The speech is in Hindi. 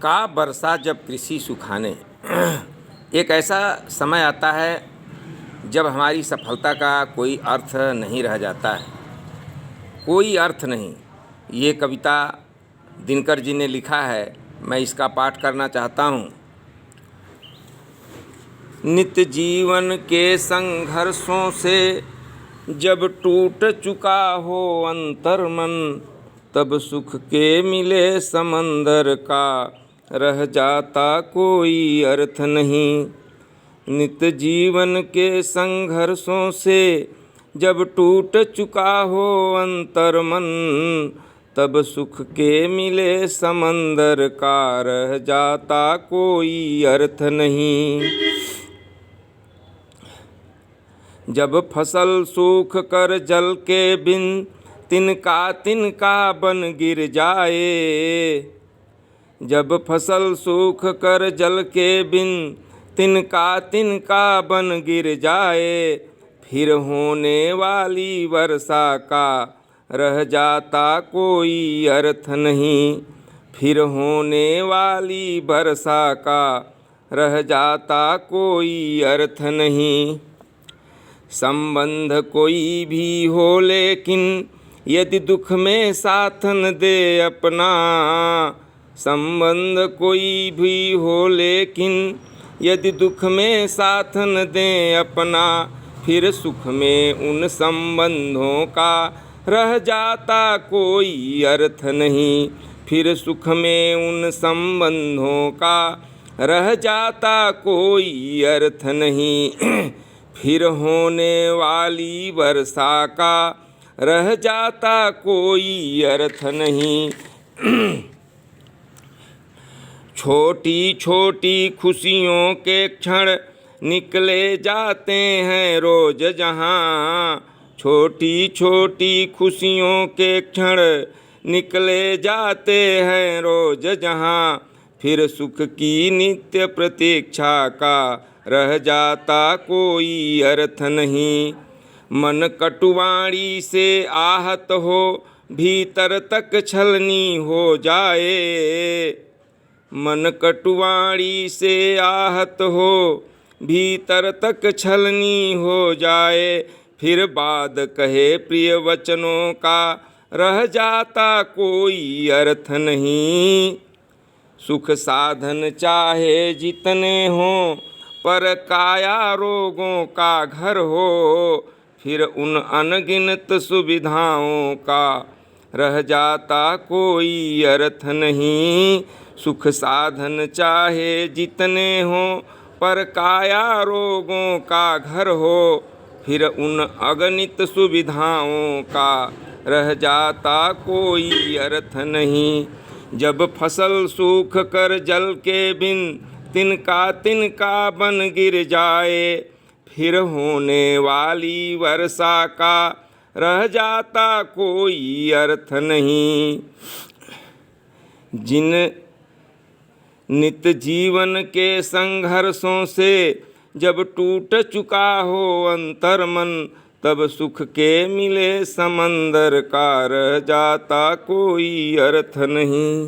का वर्षा जब कृषि सुखाने। एक ऐसा समय आता है जब हमारी सफलता का कोई अर्थ नहीं रह जाता है, कोई अर्थ नहीं। ये कविता दिनकर जी ने लिखा है, मैं इसका पाठ करना चाहता हूँ। नित्य जीवन के संघर्षों से जब टूट चुका हो अंतर्मन, तब सुख के मिले समंदर का रह जाता कोई अर्थ नहीं। नित्य जीवन के संघर्षों से जब टूट चुका हो अंतर्मन, तब सुख के मिले समंदर का रह जाता कोई अर्थ नहीं। जब फसल सूख कर जल के बिन तिनका तिनका बन गिर जाए, जब फसल सूख कर जल के बिन तिनका तिनका बन गिर जाए, फिर होने वाली वर्षा का रह जाता कोई अर्थ नहीं। फिर होने वाली वर्षा का रह जाता कोई अर्थ नहीं। संबंध कोई भी हो लेकिन यदि दुख में साथ न दे अपना, संबंध कोई भी हो लेकिन यदि दुख में साथ न दे अपना, फिर सुख में उन संबंधों का रह जाता कोई अर्थ नहीं। फिर सुख में उन संबंधों का रह जाता कोई अर्थ नहीं। फिर होने वाली वर्षा का रह जाता कोई अर्थ नहीं। छोटी छोटी खुशियों के क्षण निकले जाते हैं रोज जहाँ, छोटी छोटी खुशियों के क्षण निकले जाते हैं रोज जहाँ, फिर सुख की नित्य प्रतीक्षा का रह जाता कोई अर्थ नहीं। मन कटुवाणी से आहत हो भीतर तक छलनी हो जाए, मन कटुवाणी से आहत हो भीतर तक छलनी हो जाए, फिर बाद कहे प्रिय वचनों का रह जाता कोई अर्थ नहीं। सुख साधन चाहे जितने हों पर काया रोगों का घर हो, फिर उन अनगिनत सुविधाओं का रह जाता कोई अर्थ नहीं। सुख साधन चाहे जितने हों पर काया रोगों का घर हो, फिर उन अगणित सुविधाओं का रह जाता कोई अर्थ नहीं। जब फसल सूख कर जल के बिन तिनका तिनका बन गिर जाए, फिर होने वाली वर्षा का रह जाता कोई अर्थ नहीं। जिन नित्य जीवन के संघर्षों से जब टूट चुका हो अंतर्मन, तब सुख के मिले समंदर का रह जाता कोई अर्थ नहीं।